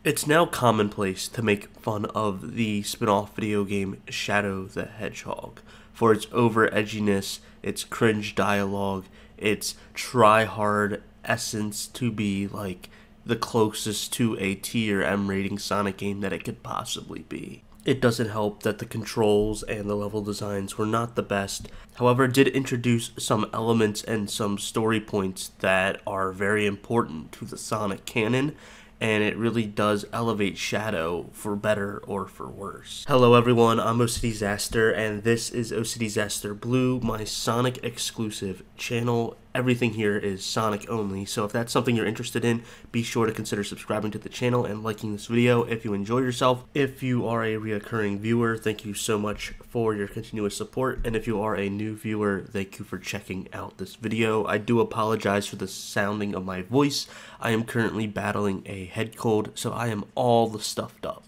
It's now commonplace to make fun of the spin-off video game Shadow the Hedgehog for its over-edginess, its cringe dialogue, its try-hard essence to be like the closest to a tier M rating Sonic game that it could possibly be. It doesn't help that the controls and the level designs were not the best. However, it did introduce some elements and some story points that are very important to the Sonic canon, and it really does elevate Shadow for better or for worse. Hello everyone, I'm OCDsaster, and this is OCDsaster Blue, my Sonic exclusive channel. Everything here is Sonic only, so if that's something you're interested in, be sure to consider subscribing to the channel and liking this video if you enjoy yourself. If you are a reoccurring viewer, thank you so much for your continuous support, and if you are a new viewer, thank you for checking out this video. I do apologize for the sounding of my voice. I am currently battling a head cold, so I am all the stuffed up.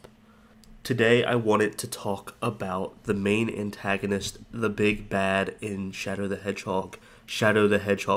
Today I wanted to talk about the main antagonist, the big bad in Shadow the Hedgehog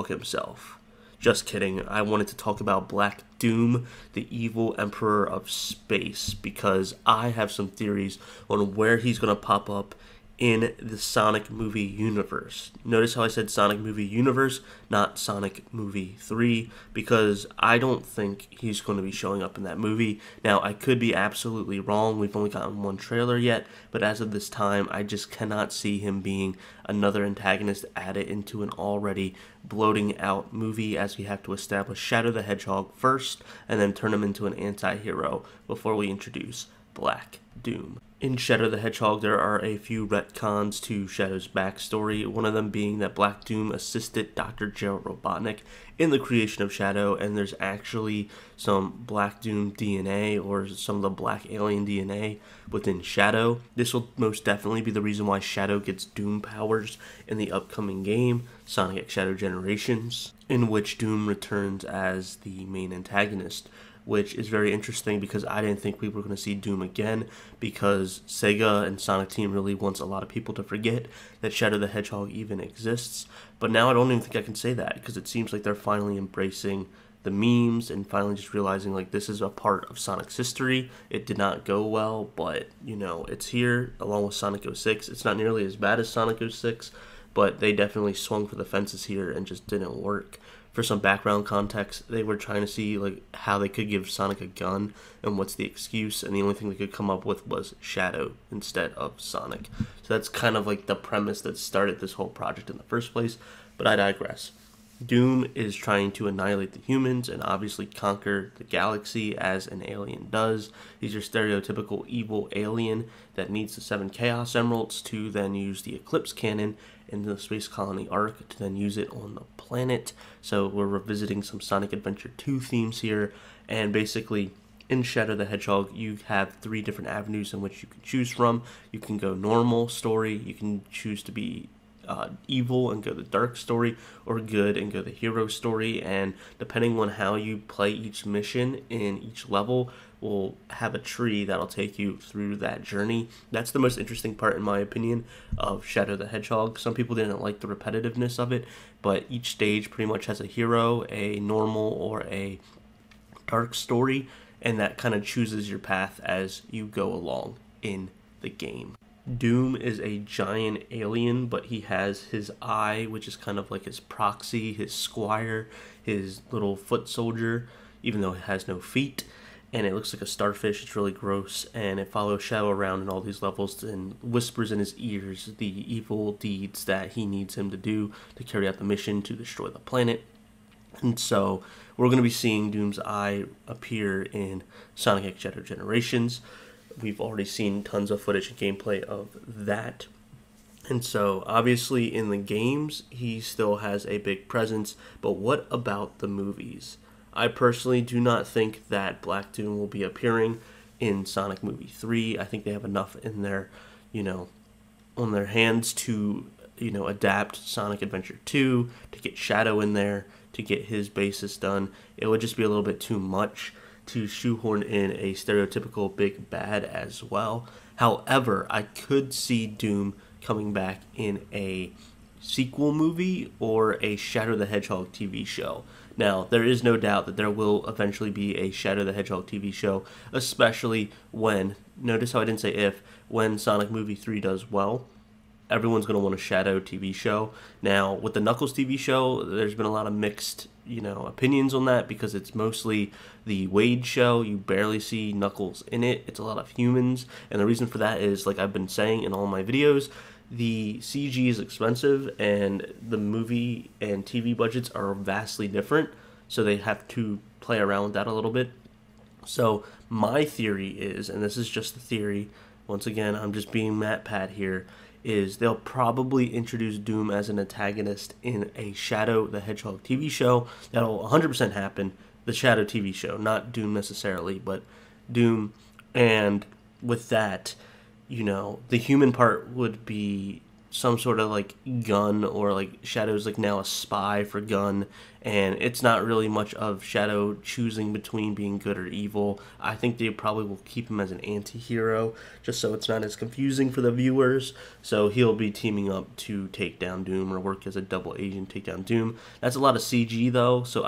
himself. Just kidding, I wanted to talk about Black Doom, the evil emperor of space, because I have some theories on where he's going to pop up in the Sonic movie universe. Notice how I said Sonic movie universe, not Sonic movie 3, because I don't think he's going to be showing up in that movie. Now, I could be absolutely wrong. We've only gotten one trailer yet, but as of this time, I just cannot see him being another antagonist added into an already bloating out movie, as we have to establish Shadow the Hedgehog first, and then turn him into an anti-hero before we introduce Black Doom. In Shadow the Hedgehog, there are a few retcons to Shadow's backstory, one of them being that Black Doom assisted Dr. Gerald Robotnik in the creation of Shadow, and there's actually some Black Doom DNA, or some of the Black Alien DNA, within Shadow. This will most definitely be the reason why Shadow gets Doom powers in the upcoming game, Sonic X Shadow Generations, in which Doom returns as the main antagonist, which is very interesting because I didn't think we were going to see Doom again, because Sega and Sonic Team really wants a lot of people to forget that Shadow the Hedgehog even exists. But now I don't even think I can say that, because it seems like they're finally embracing the memes and finally just realizing like this is a part of Sonic's history. It did not go well, but you know, it's here along with Sonic 06. It's not nearly as bad as Sonic 06, but they definitely swung for the fences here and just didn't work. For some background context, they were trying to see like how they could give Sonic a gun and what's the excuse, and the only thing they could come up with was Shadow instead of Sonic. So that's kind of like the premise that started this whole project in the first place, but I digress. Doom is trying to annihilate the humans and obviously conquer the galaxy as an alien does. He's your stereotypical evil alien that needs the 7 Chaos Emeralds to then use the Eclipse Cannon in the Space Colony arc to then use it on the planet. So we're revisiting some Sonic Adventure 2 themes here, and basically in Shadow the Hedgehog you have 3 different avenues in which you can choose from. You can go normal story, you can choose to be evil and go the dark story, or good and go the hero story, and depending on how you play each mission in each level will have a tree that'll take you through that journey. That's the most interesting part, in my opinion, of Shadow the Hedgehog. Some people didn't like the repetitiveness of it, but each stage pretty much has a hero, a normal, or a dark story, and that kind of chooses your path as you go along in the game. Doom is a giant alien, but he has his eye, which is kind of like his proxy, his squire, his little foot soldier, even though it has no feet, and it looks like a starfish. It's really gross, and it follows Shadow around in all these levels and whispers in his ears the evil deeds that he needs him to do to carry out the mission to destroy the planet. And so we're going to be seeing Doom's eye appear in Sonic X Shadow Generations. We've already seen tons of footage and gameplay of that. And so, obviously, in the games, he still has a big presence. But what about the movies? I personally do not think that Black Doom will be appearing in Sonic Movie 3. I think they have enough in their, on their hands to, adapt Sonic Adventure 2, to get Shadow in there, to get his basis done. It would just be a little bit too much to shoehorn in a stereotypical big bad as well. However, I could see Doom coming back in a sequel movie or a Shadow the Hedgehog TV show. Now, there is no doubt that there will eventually be a Shadow the Hedgehog TV show, especially when, notice how I didn't say if, when Sonic Movie 3 does well. Everyone's going to want a Shadow TV show. Now, with the Knuckles TV show, there's been a lot of mixed, opinions on that because it's mostly the Wade show. You barely see Knuckles in it. It's a lot of humans, and the reason for that is, like I've been saying in all my videos, the CG is expensive, and the movie and TV budgets are vastly different, so they have to play around with that a little bit. So my theory is, and this is just the theory, once again, I'm just being MatPat here, is they'll probably introduce Doom as an antagonist in a Shadow the Hedgehog TV show. That'll 100% happen. The Shadow TV show, not Doom necessarily, but Doom. And with that, the human part would be some sort of like Gun, or like Shadow's like now a spy for Gun, and it's not really much of Shadow choosing between being good or evil. I think they probably will keep him as an anti-hero just so it's not as confusing for the viewers. So he'll be teaming up to take down Doom, or work as a double agent to take down Doom. That's a lot of CG though, so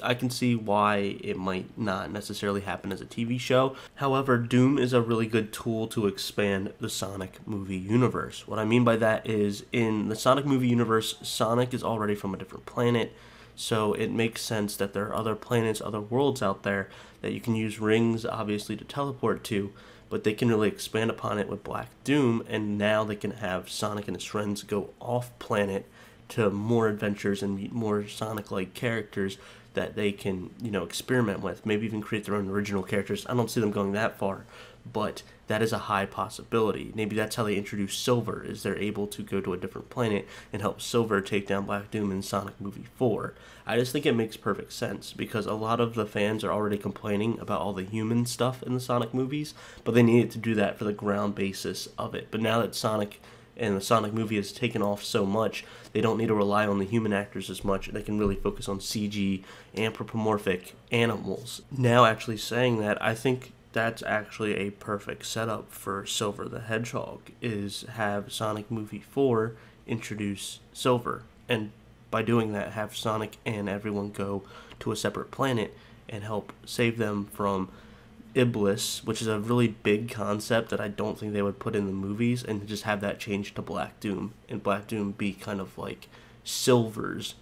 I can see why it might not necessarily happen as a TV show. However, Doom is a really good tool to expand the Sonic movie universe. What I mean by that is, in the Sonic movie universe, Sonic is already from a different planet, so it makes sense that there are other planets, other worlds out there that you can use rings, obviously, to teleport to, but they can really expand upon it with Black Doom, and now they can have Sonic and his friends go off-planet to more adventures and meet more Sonic-like characters that they can, experiment with, maybe even create their own original characters. I don't see them going that far, but that is a high possibility. Maybe that's how they introduce Silver, is they're able to go to a different planet and help Silver take down Black Doom in Sonic Movie 4. I just think it makes perfect sense, because a lot of the fans are already complaining about all the human stuff in the Sonic movies, but they needed to do that for the ground basis of it. But now that Sonic and the Sonic movie has taken off so much, they don't need to rely on the human actors as much. They can really focus on CG, anthropomorphic animals. Now, actually saying that, I think that's actually a perfect setup for Silver the Hedgehog, is have Sonic Movie 4 introduce Silver, and by doing that, have Sonic and everyone go to a separate planet and help save them from Iblis, which is a really big concept that I don't think they would put in the movies, and just have that change to Black Doom, and Black Doom be kind of like Silver's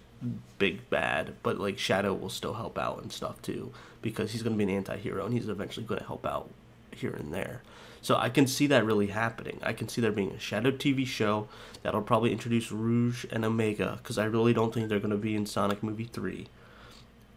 big bad, but like Shadow will still help out and stuff too, because he's going to be an anti-hero and he's eventually going to help out here and there. So I can see that really happening. I can see there being a Shadow TV show that'll probably introduce Rouge and Omega, because I really don't think they're going to be in Sonic Movie 3.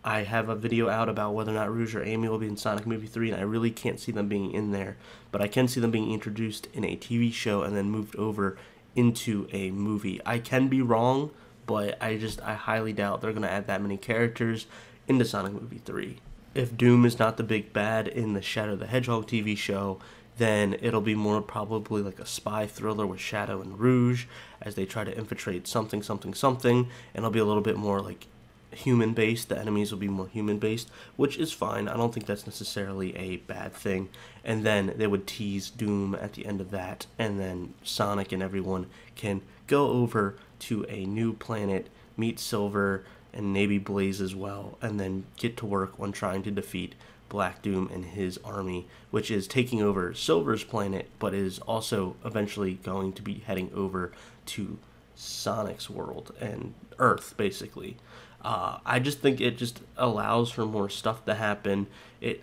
I have a video out about whether or not Rouge or Amy will be in Sonic Movie 3, and I really can't see them being in there, but I can see them being introduced in a TV show and then moved over into a movie. I can be wrong, but I highly doubt they're going to add that many characters into Sonic Movie 3. If Doom is not the big bad in the Shadow the Hedgehog TV show, then it'll be more probably like a spy thriller with Shadow and Rouge as they try to infiltrate something, and it'll be a little bit more like human-based. The enemies will be more human-based, which is fine. I don't think that's necessarily a bad thing. And then they would tease Doom at the end of that, and then Sonic and everyone can go over to a new planet, meet Silver, and maybe Blaze as well, and then get to work on trying to defeat Black Doom and his army, which is taking over Silver's planet, but is also eventually going to be heading over to Sonic's world and Earth, basically. I just think it just allows for more stuff to happen.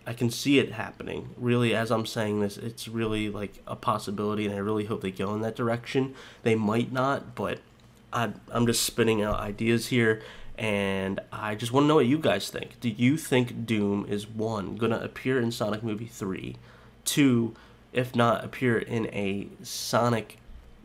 I can see it happening. Really, as I'm saying this, it's really like a possibility, and I really hope they go in that direction. They might not, but I'm just spinning out ideas here, and I just want to know what you guys think. Do you think Doom is, 1, going to appear in Sonic Movie 3, 2, if not appear in a Sonic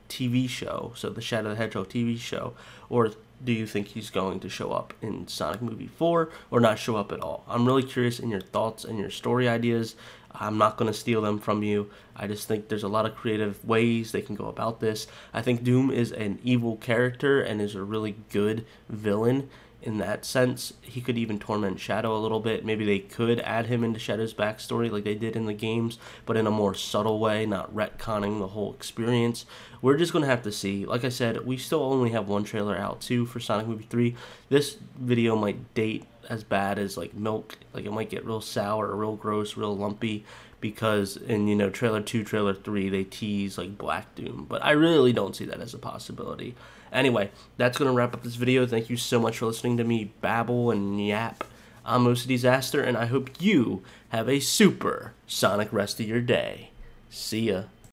TV show, so the Shadow the Hedgehog TV show, or do you think he's going to show up in Sonic Movie 4 or not show up at all? I'm really curious in your thoughts and your story ideas. I'm not going to steal them from you. I just think there's a lot of creative ways they can go about this. I think Doom is an evil character and is a really good villain in that sense. He could even torment Shadow a little bit. Maybe they could add him into Shadow's backstory like they did in the games, but in a more subtle way, not retconning the whole experience. We're just going to have to see. Like I said, we still only have one trailer out too for Sonic Movie 3. This video might date as bad as like milk. Like it might get real sour, real gross, real lumpy, because in, you know, trailer 2, trailer 3, they tease like Black Doom, but I really don't see that as a possibility. Anyway, that's going to wrap up this video. Thank you so much for listening to me babble and yap. I'm OCDsaster, and I hope you have a super sonic rest of your day. See ya.